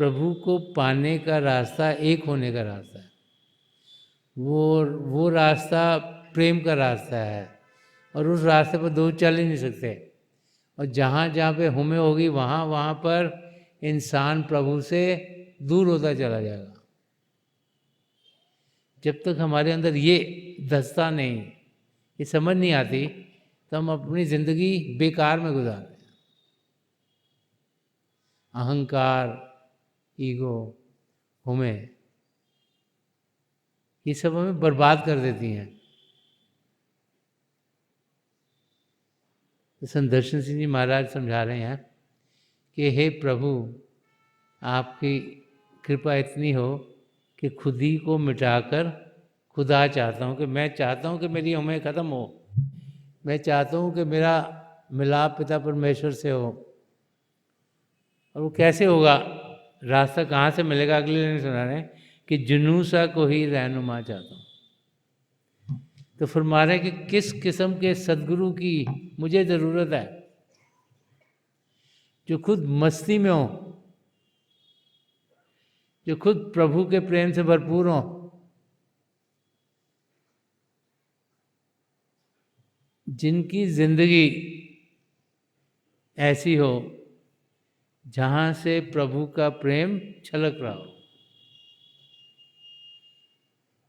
प्रभु को पाने का रास्ता एक होने का रास्ता है। वो रास्ता प्रेम का रास्ता है, और उस रास्ते पर दो चल ही नहीं सकते। और जहाँ जहाँ पे हुमे होगी वहाँ वहाँ पर इंसान प्रभु से दूर होता चला जाएगा। जब तक हमारे अंदर ये धसता नहीं, ये समझ नहीं आती, तो हम अपनी ज़िंदगी बेकार में गुजारते हैं। अहंकार, ईगो, हुमे, ये सब हमें बर्बाद कर देती हैं। तो संत दर्शन सिंह जी महाराज समझा रहे हैं कि हे प्रभु, आपकी कृपा इतनी हो कि खुद ही को मिटाकर खुदा चाहता हूँ, कि मैं चाहता हूँ कि मेरी उम्र ख़त्म हो। मैं चाहता हूँ कि मेरा मिलाप पिता परमेश्वर से हो। और वो कैसे होगा, रास्ता कहाँ से मिलेगा? अगले दिन सुना रहे हैं कि जुनूसा को ही रहनुमा चाहता हूँ। तो फरमा रहे हैं कि किस किस्म के सदगुरु की मुझे ज़रूरत है, जो खुद मस्ती में हो, जो खुद प्रभु के प्रेम से भरपूर हो, जिनकी जिंदगी ऐसी हो जहाँ से प्रभु का प्रेम छलक रहा हो,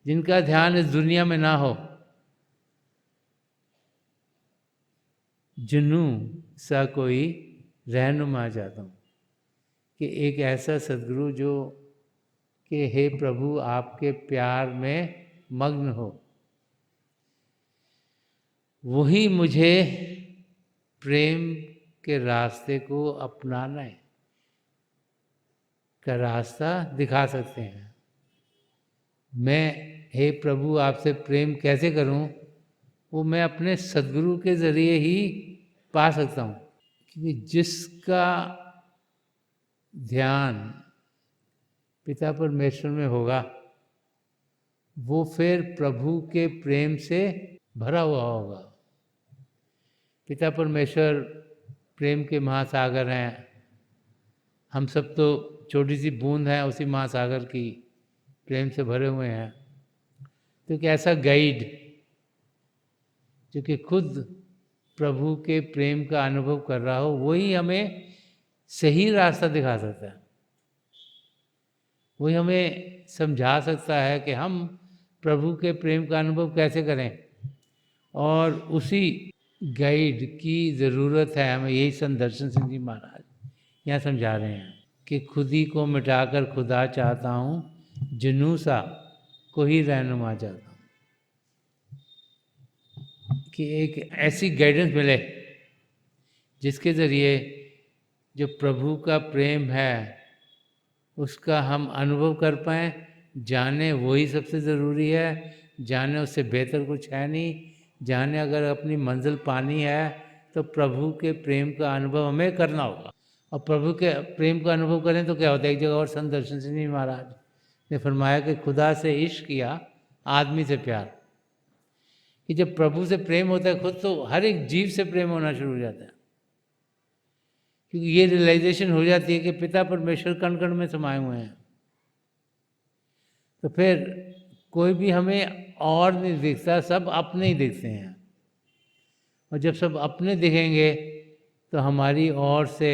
जिनका ध्यान इस दुनिया में ना हो। जुनू सा कोई रहनुमा चाहता हूँ, कि एक ऐसा सदगुरु जो कि हे प्रभु आपके प्यार में मग्न हो, वही मुझे प्रेम के रास्ते को अपनाना है का रास्ता दिखा सकते हैं। मैं हे प्रभु आपसे प्रेम कैसे करूं, वो मैं अपने सदगुरु के ज़रिए ही पा सकता हूँ। क्योंकि जिसका ध्यान पिता परमेश्वर में होगा, वो फिर प्रभु के प्रेम से भरा हुआ होगा। पिता परमेश्वर प्रेम के महासागर हैं। हम सब तो छोटी सी बूंद हैं उसी महासागर की, प्रेम से भरे हुए हैं। तो एक ऐसा गाइड जो कि खुद प्रभु के प्रेम का अनुभव कर रहा हो, वही हमें सही रास्ता दिखा सकता है। वही हमें समझा सकता है कि हम प्रभु के प्रेम का अनुभव कैसे करें। और उसी गाइड की ज़रूरत है हमें। यही संत दर्शन सिंह जी महाराज यहाँ समझा रहे हैं कि खुद ही को मिटाकर खुदा चाहता हूँ, जुनूसा को ही रहनुमा चाहता हूँ। कि एक ऐसी गाइडेंस मिले जिसके ज़रिए जो प्रभु का प्रेम है उसका हम अनुभव कर पाएँ, जाने वही सबसे ज़रूरी है। जाने उससे बेहतर कुछ है नहीं। जाने अगर अपनी मंजिल पानी है तो प्रभु के प्रेम का अनुभव हमें करना होगा। और प्रभु के प्रेम का अनुभव करें तो क्या होता है? एक जगह और संत दर्शन सिंह जी महाराज ने फरमाया कि खुदा से इश्क किया, आदमी से प्यार। कि जब प्रभु से प्रेम होता है खुद, तो हर एक जीव से प्रेम होना शुरू हो जाता है। क्योंकि ये रियलाइजेशन हो जाती है कि पिता परमेश्वर कण कण में समाये हुए हैं। तो फिर कोई भी हमें और नहीं दिखता, सब अपने ही दिखते हैं। और जब सब अपने दिखेंगे तो हमारी ओर से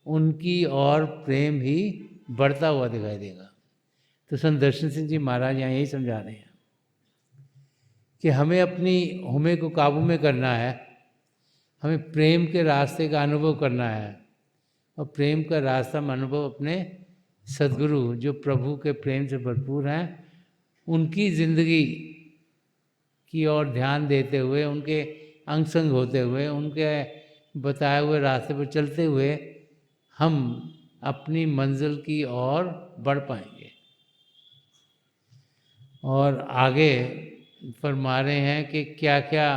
उनकी और प्रेम ही बढ़ता हुआ दिखाई देगा। तो संत दर्शन सिंह जी महाराज यहाँ यही समझा रहे हैं कि हमें अपनी हुमे को काबू में करना है, हमें प्रेम के रास्ते का अनुभव करना है। और प्रेम का रास्ता हम अनुभव अपने सदगुरु जो प्रभु के प्रेम से भरपूर हैं, उनकी ज़िंदगी की ओर ध्यान देते हुए, उनके अंग संग होते हुए, उनके बताए हुए रास्ते पर चलते हुए हम अपनी मंजिल की ओर बढ़ पाएंगे। और आगे फरमा रहे हैं कि क्या क्या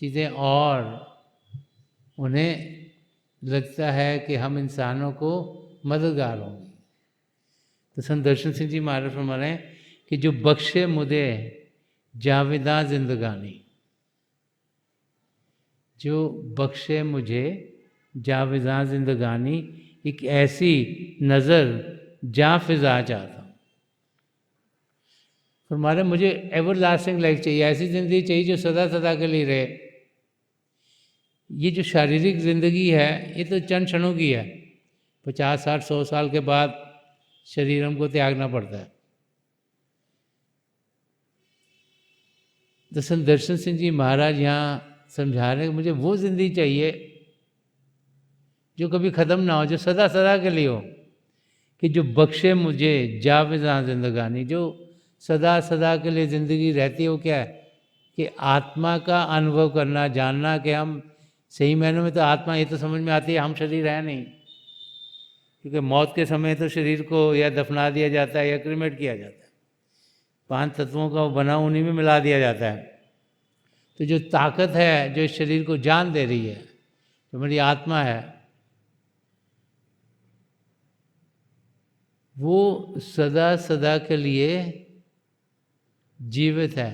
चीज़ें और उन्हें लगता है कि हम इंसानों को मददगार होंगी। तो संत दर्शन सिंह जी महाराज फरमा रहे हैं कि जो बख्शे मुझे जावेदा जिंदगानी, जो बख्शे मुझे जावेदा जिंदगानी, एक ऐसी नज़र जहाँ फिजा चाहता हूँ। फरमाया मुझे एवर लास्टिंग लाइफ चाहिए, ऐसी ज़िंदगी चाहिए जो सदा सदा के लिए रहे। ये जो शारीरिक ज़िंदगी है ये तो चंद क्षणों की है, 50, 60, 100 साल के बाद शरीर हमको त्यागना पड़ता है। तो संत दर्शन सिंह जी महाराज यहाँ समझा रहे हैं कि मुझे वो ज़िंदगी चाहिए जो कभी ख़त्म ना हो, जो सदा सदा के लिए हो, कि जो बख्शे मुझे जावेदां जिंदगानी, जो सदा सदा के लिए ज़िंदगी रहती है। वो क्या है कि आत्मा का अनुभव करना, जानना कि हम सही मायनों में तो आत्मा, ये तो समझ में आती है हम शरीर है नहीं, क्योंकि मौत के समय तो शरीर को या दफना दिया जाता है या क्रिमेट किया जाता है, 5 तत्वों का वो बना उन्हीं में मिला दिया जाता है। तो जो ताकत है जो इस शरीर को जान दे रही है, जो मेरी आत्मा है, वो सदा सदा के लिए जीवित है।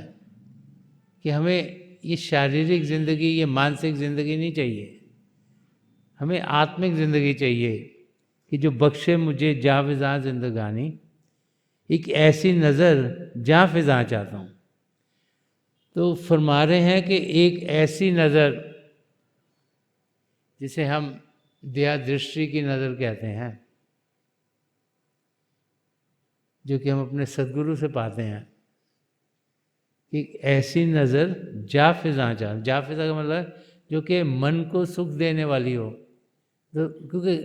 कि हमें ये शारीरिक ज़िंदगी, ये मानसिक ज़िंदगी नहीं चाहिए, हमें आत्मिक ज़िंदगी चाहिए कि जो बख्शे मुझे जहाँ फिजा जिंदगानी, एक ऐसी नज़र जहाँ फिजा चाहता हूँ। तो फरमा रहे हैं कि एक ऐसी नज़र जिसे हम दया दृष्टि की नज़र कहते हैं, जो कि हम अपने सदगुरु से पाते हैं, एक ऐसी नज़र जाफिजा चाह, जाफिजा का मतलब जो कि मन को सुख देने वाली हो। तो क्योंकि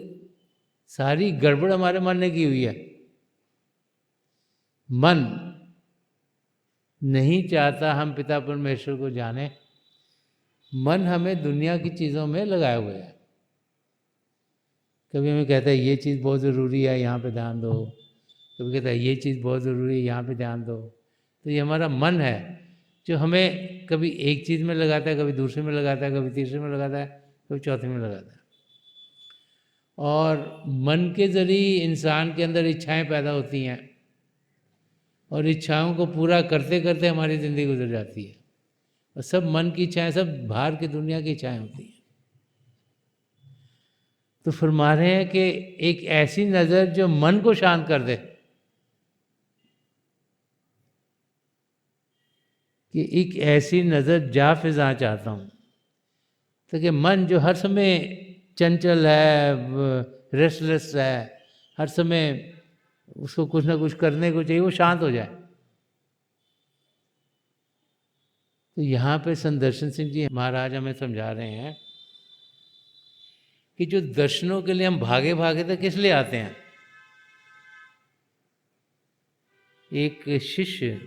सारी गड़बड़ हमारे मन ने की हुई है, मन नहीं चाहता हम पिता परमेश्वर को जाने, मन हमें दुनिया की चीज़ों में लगाए हुए है। कभी हमें कहता है ये चीज़ बहुत ज़रूरी है, यहाँ पे ध्यान दो, कभी कहता है ये चीज़ बहुत ज़रूरी है, यहाँ पे ध्यान दो। तो ये हमारा मन है जो हमें कभी एक चीज़ में लगाता है, कभी दूसरे में लगाता है, कभी तीसरे में लगाता है, कभी चौथे में लगाता है। और मन के ज़रिए इंसान के अंदर इच्छाएं पैदा होती हैं, और इच्छाओं को पूरा करते करते हमारी ज़िंदगी गुजर जाती है। और सब मन की इच्छाएं, सब बाहर की दुनिया की इच्छाएं होती हैं। तो फरमा रहे हैं कि एक ऐसी नज़र जो मन को शांत कर दे, कि एक ऐसी नज़र जा फिजा चाहता हूँ, ताकि मन जो हर समय चंचल है, रेस्टलेस है, हर समय उसको कुछ ना कुछ करने को चाहिए, वो शांत हो जाए। तो यहाँ पे संत दर्शन सिंह जी महाराज हमें समझा रहे हैं कि जो दर्शनों के लिए हम भागे भागे तो किस लिए आते हैं। एक शिष्य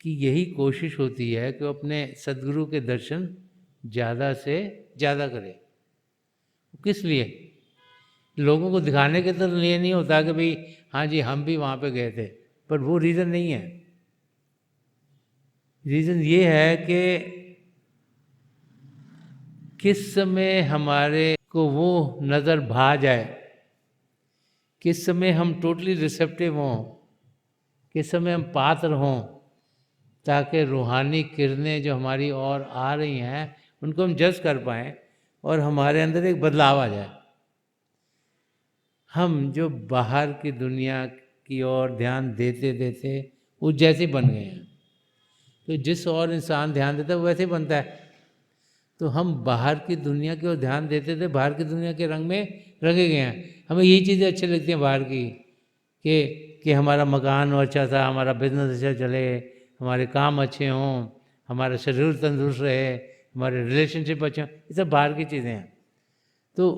की यही कोशिश होती है कि वो अपने सदगुरु के दर्शन ज़्यादा से ज़्यादा करे। किस लिए? लोगों को दिखाने के तो लिए नहीं होता कि भाई हाँ जी हम भी वहाँ पे गए थे, पर वो रीज़न नहीं है। रीज़न ये है कि किस समय हमारे को वो नज़र भा जाए, किस समय हम टोटली रिसेप्टिव हों, किस समय हम पात्र हों, ताकि रूहानी किरणें जो हमारी ओर आ रही हैं उनको हम जज कर पाएँ और हमारे अंदर एक बदलाव आ जाए। हम जो बाहर की दुनिया की ओर ध्यान देते देते वो जैसे बन गए हैं, तो जिस ओर इंसान ध्यान देता है वो वैसे बनता है। तो हम बाहर की दुनिया की ओर ध्यान देते थे, बाहर की दुनिया के रंग में रंगे गए हैं। हमें यही चीज़ें अच्छी लगती हैं बाहर की, कि हमारा मकान अच्छा था, हमारा बिजनेस अच्छा चले, हमारे काम अच्छे हों, हमारा शरीर तंदुरुस्त रहे, हमारे रिलेशनशिप अच्छे हों, ये सब बाहर की चीज़ें हैं। तो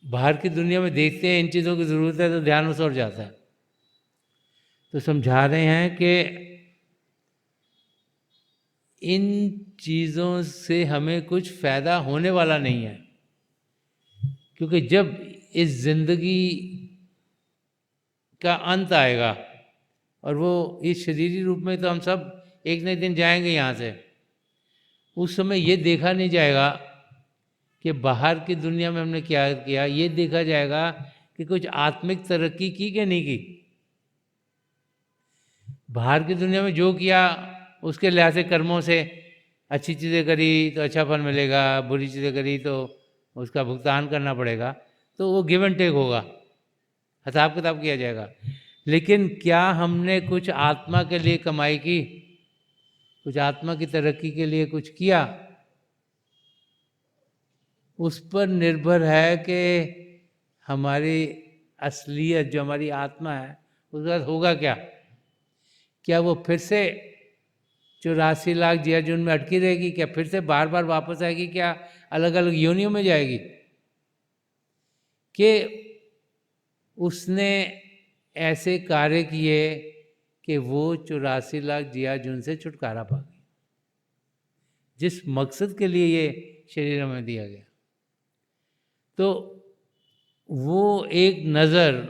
बाहर की दुनिया में देखते हैं इन चीज़ों की ज़रूरत है तो ध्यान उस ओर जाता है। तो समझा रहे हैं कि इन चीज़ों से हमें कुछ फ़ायदा होने वाला नहीं है, क्योंकि जब इस ज़िंदगी का अंत आएगा, और वो इस शरीरी रूप में तो हम सब एक न एक दिन जाएंगे यहाँ से, उस समय ये देखा नहीं जाएगा कि बाहर की दुनिया में हमने क्या किया, ये देखा जाएगा कि कुछ आत्मिक तरक्की की कि नहीं की। बाहर की दुनिया में जो किया उसके लिहाज से कर्मों से, अच्छी चीज़ें करी तो अच्छा फल मिलेगा, बुरी चीज़ें करी तो उसका भुगतान करना पड़ेगा, तो वो गिव एंड टेक होगा, हिसाब किताब किया जाएगा। लेकिन क्या हमने कुछ आत्मा के लिए कमाई की, कुछ आत्मा की तरक्की के लिए कुछ किया, उस पर निर्भर है कि हमारी असलियत जो हमारी आत्मा है उसके बाद होगा क्या। क्या वो फिर से 84 लाख जिया जून में अटकी रहेगी, क्या फिर से बार बार वापस आएगी, क्या अलग अलग योनियों में जाएगी, कि उसने ऐसे कार्य किए कि वो 84 लाख जिया जून से छुटकारा पा गई, जिस मकसद के लिए ये शरीर हमें दिया गया। तो वो एक नज़र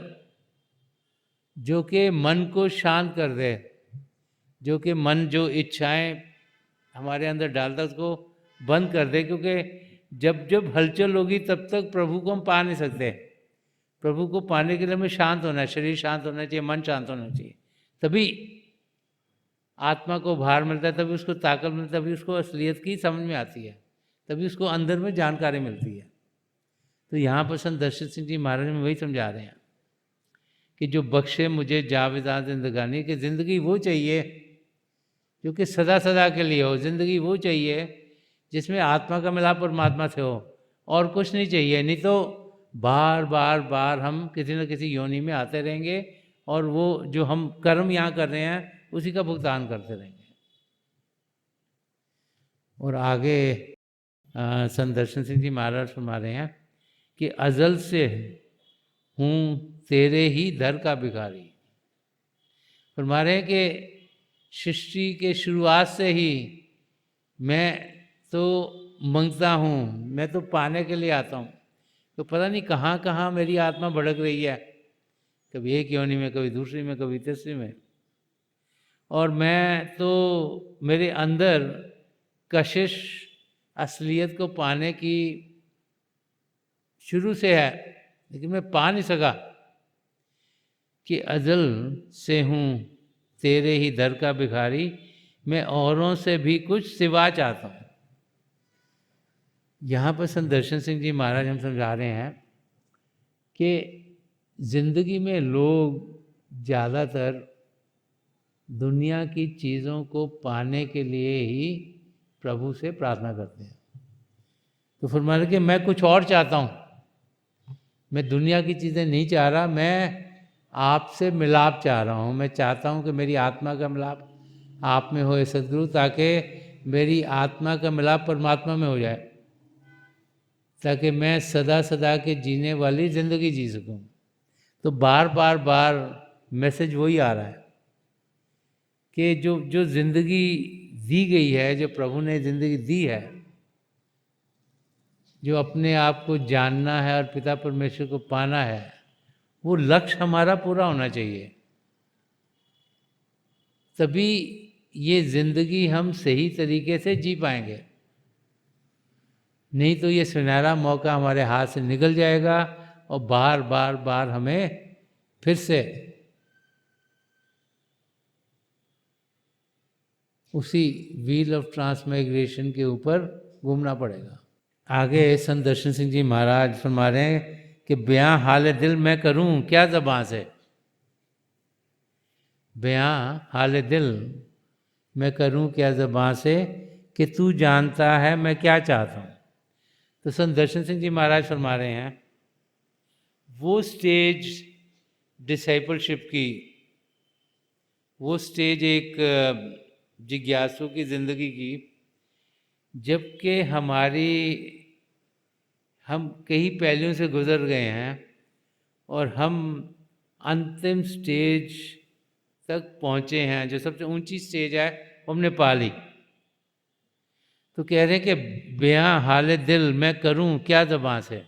जो कि मन को शांत कर दे, जो कि मन जो इच्छाएं हमारे अंदर डालता है उसको बंद कर दे, क्योंकि जब जब हलचल होगी तब तक प्रभु को हम पा नहीं सकते। प्रभु को पाने के लिए हमें शांत होना है, शरीर शांत होना चाहिए, मन शांत होना चाहिए, तभी आत्मा को भार मिलता है, तभी उसको ताकत मिलती है, तभी उसको असलियत की समझ में आती है, तभी उसको अंदर में जानकारी मिलती है। तो यहाँ पर संत दर्शन सिंह जी महाराज में वही समझा रहे हैं कि जो बख्शे मुझे जावेदा जिंदगानी, कि ज़िंदगी वो चाहिए जो कि सदा सदा के लिए हो, ज़िंदगी वो चाहिए जिसमें आत्मा का मिलाप परमात्मा से हो, और कुछ नहीं चाहिए। नहीं तो बार बार बार हम किसी न किसी योनि में आते रहेंगे और वो जो हम कर्म यहाँ कर रहे हैं उसी का भुगतान करते रहेंगे। और आगे संत दर्शन सिंह जी महाराज फरमा रहे हैं कि अजल से हूँ तेरे ही दर का भिखारी। फरमा रहे हैं कि सृष्टि के शुरुआत से ही मैं तो मंगता हूँ, मैं तो पाने के लिए आता हूँ, तो पता नहीं कहाँ कहाँ मेरी आत्मा भड़क रही है, कभी एक योनि में, कभी दूसरी में, कभी तीसरी में, और मैं तो मेरे अंदर कशिश असलियत को पाने की शुरू से है, लेकिन मैं पा नहीं सका। कि अजल से हूँ तेरे ही दर का भिखारी, मैं औरों से भी कुछ सिवा चाहता हूँ। यहाँ पर संत दर्शन सिंह जी महाराज हम समझा रहे हैं कि जिंदगी में लोग ज़्यादातर दुनिया की चीज़ों को पाने के लिए ही प्रभु से प्रार्थना करते हैं। तो फरमा रहे कि मैं कुछ और चाहता हूँ, मैं दुनिया की चीज़ें नहीं चाह रहा, मैं आपसे मिलाप चाह रहा हूँ। मैं चाहता हूँ कि मेरी आत्मा का मिलाप आप में होए सदगुरु, ताकि मेरी आत्मा का मिलाप परमात्मा में हो जाए, ताकि मैं सदा सदा के जीने वाली ज़िंदगी जी सकूँ। तो बार बार बार मैसेज वही आ रहा है कि जो जो ज़िंदगी दी गई है, जो प्रभु ने ज़िंदगी दी है, जो अपने आप को जानना है और पिता परमेश्वर को पाना है, वो लक्ष्य हमारा पूरा होना चाहिए, तभी ये ज़िंदगी हम सही तरीके से जी पाएंगे। नहीं तो ये सुनहरा मौका हमारे हाथ से निकल जाएगा और बार बार बार हमें फिर से उसी व्हील ऑफ ट्रांसमाइग्रेशन के ऊपर घूमना पड़ेगा। आगे संत दर्शन सिंह जी महाराज फरमा रहे हैं कि बयां हाल दिल मैं करूं क्या ज़बां से, बयां हाल दिल मैं करूं क्या ज़बां से, कि तू जानता है मैं क्या चाहता हूँ। तो संत दर्शन सिंह जी महाराज फरमा रहे हैं वो स्टेज डिसाइपलशिप की, वो स्टेज एक जिज्ञासु की ज़िंदगी की, जबकि हम कई पहलुओं से गुजर गए हैं और हम अंतिम स्टेज तक पहुँचे हैं, जो सबसे ऊंची स्टेज है वो हमने पा ली। तो कह रहे हैं कि बयां हाल दिल मैं करूं क्या ज़बां से,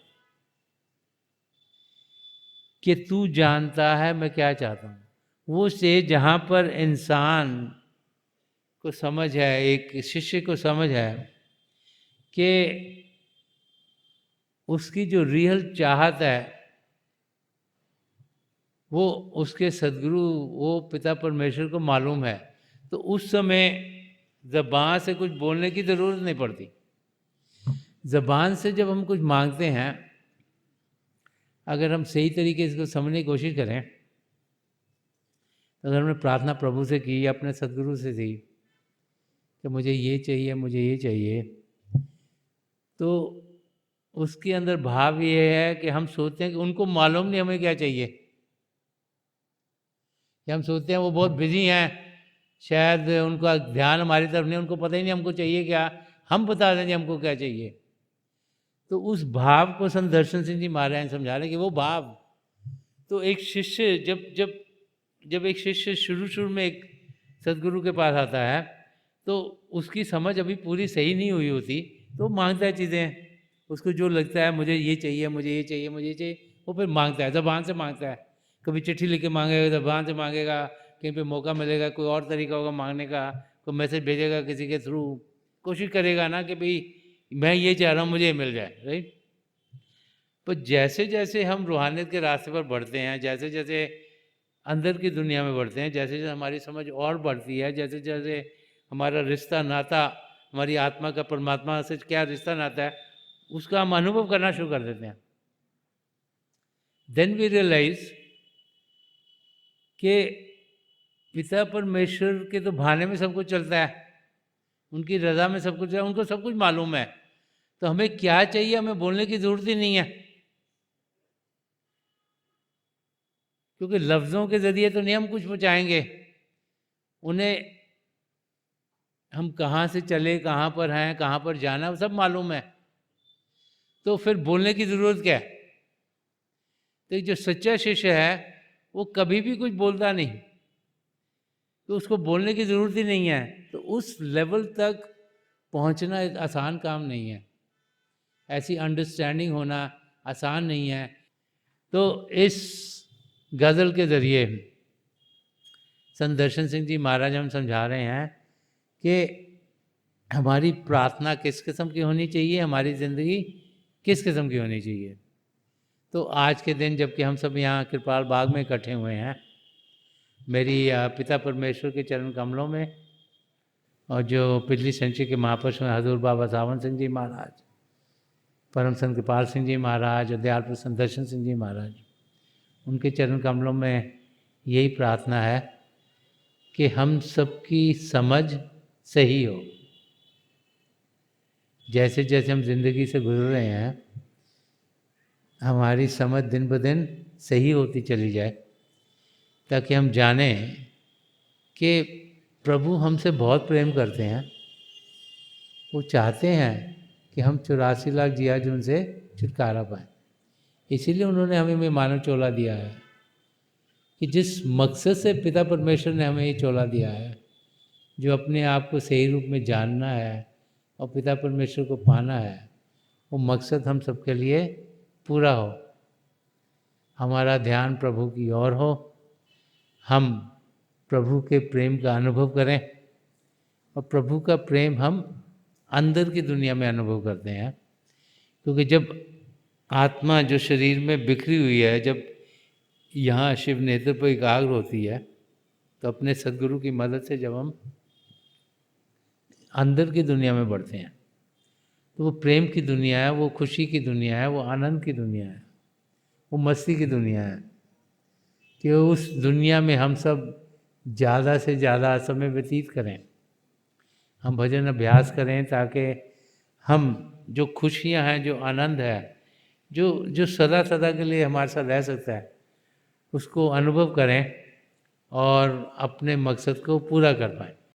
कि तू जानता है मैं क्या चाहता हूँ। वो स्टेज जहाँ पर इंसान को समझ है, एक शिष्य को समझ है कि उसकी जो रियल चाहत है वो उसके सदगुरु, वो पिता परमेश्वर को मालूम है, तो उस समय ज़बां से कुछ बोलने की ज़रूरत नहीं पड़ती। ज़बान से जब हम कुछ मांगते हैं, अगर हम सही तरीके से इसको समझने की कोशिश करें, अगर हमने प्रार्थना प्रभु से की या अपने सदगुरु से की कि मुझे ये चाहिए, मुझे ये चाहिए, तो उसके अंदर भाव ये है कि हम सोचते हैं कि उनको मालूम नहीं हमें क्या चाहिए, कि हम सोचते हैं वो बहुत बिजी हैं, शायद उनका ध्यान हमारी तरफ नहीं, उनको पता ही नहीं हमको चाहिए क्या, हम बता देंगे हमको क्या चाहिए। तो उस भाव को संत दर्शन सिंह जी महाराज समझा रहे हैं कि वो भाव, तो एक शिष्य जब एक शिष्य शुरू में एक सदगुरु के पास आता है, तो उसकी समझ अभी पूरी सही नहीं हुई होती, तो मांगता है चीज़ें, उसको जो लगता है मुझे ये चाहिए, मुझे ये चाहिए, मुझे ये चाहिए, वो फिर मांगता है, ज़बान से मांगता है। कभी चिट्ठी लिख के मांगेगा, ज़बान से मांगेगा, कहीं पे मौका मिलेगा, कोई और तरीका होगा मांगने का, कोई मैसेज भेजेगा किसी के थ्रू, कोशिश करेगा ना कि भाई मैं ये चाह रहा हूँ, मुझे ये मिल जाए, राइट। पर जैसे जैसे हम रूहानियत के रास्ते पर बढ़ते हैं, जैसे जैसे अंदर की दुनिया में बढ़ते हैं, जैसे जैसे हमारी समझ और बढ़ती है, जैसे जैसे हमारा रिश्ता नाता, हमारी आत्मा का परमात्मा से क्या रिश्ता नाता है, उसका हम अनुभव करना शुरू कर देते हैं। देन वी रियलाइज कि पिता परमेश्वर के तो भाने में सब कुछ चलता है, उनकी रज़ा में सब कुछ है, उनको सब कुछ मालूम है, तो हमें क्या चाहिए हमें बोलने की ज़रूरत ही नहीं है, क्योंकि लफ्ज़ों के ज़रिए तो नहीं हम कुछ पहुँचाएंगे उन्हें। हम कहाँ से चले, कहाँ पर हैं, कहाँ पर जाना, सब मालूम है, तो फिर बोलने की ज़रूरत क्या है। तो जो सच्चा शिष्य है वो कभी भी कुछ बोलता नहीं, तो उसको बोलने की ज़रूरत ही नहीं है। तो उस लेवल तक पहुंचना एक आसान काम नहीं है, ऐसी अंडरस्टैंडिंग होना आसान नहीं है। तो इस गज़ल के ज़रिए संत दर्शन सिंह जी महाराज हम समझा रहे हैं कि हमारी प्रार्थना किस किस्म की होनी चाहिए, हमारी ज़िंदगी किस किस्म की होनी चाहिए। तो आज के दिन जबकि हम सब यहाँ कृपाल बाग में इकट्ठे हुए हैं, मेरी पिता परमेश्वर के चरण कमलों में, और जो पिछली सेंचुरी के महापुरुष में हजूर बाबा सावन सिंह जी महाराज, परम संत कृपाल सिंह जी महाराज और दयाल प्रसन्न दर्शन सिंह जी महाराज, उनके चरण कमलों में यही प्रार्थना है कि हम सबकी समझ सही हो। जैसे जैसे हम जिंदगी से गुजर रहे हैं, हमारी समझ दिन ब दिन सही होती चली जाए, ताकि हम जानें कि प्रभु हमसे बहुत प्रेम करते हैं। वो चाहते हैं कि हम 84 लाख जियाजुन से छुटकारा पाएँ। इसीलिए उन्होंने हमें ये मानव चोला दिया है, कि जिस मकसद से पिता परमेश्वर ने हमें ये चोला दिया है, जो अपने आप को सही रूप में जानना है और पिता परमेश्वर को पाना है, वो मकसद हम सबके लिए पूरा हो। हमारा ध्यान प्रभु की ओर हो, हम प्रभु के प्रेम का अनुभव करें, और प्रभु का प्रेम हम अंदर की दुनिया में अनुभव करते हैं। क्योंकि जब आत्मा जो शरीर में बिखरी हुई है, जब यहाँ शिव नेत्र पर एकाग्र होती है, तो अपने सदगुरु की मदद से जब हम अंदर की दुनिया में बढ़ते हैं, तो वो प्रेम की दुनिया है, वो खुशी की दुनिया है, वो आनंद की दुनिया है, वो मस्ती की दुनिया है, कि उस दुनिया में हम सब ज़्यादा से ज़्यादा समय व्यतीत करें, हम भजन अभ्यास करें, ताकि हम जो खुशियाँ हैं, जो आनंद है, जो सदा सदा के लिए हमारे साथ रह सकता है, उसको अनुभव करें और अपने मकसद को पूरा कर पाएँ।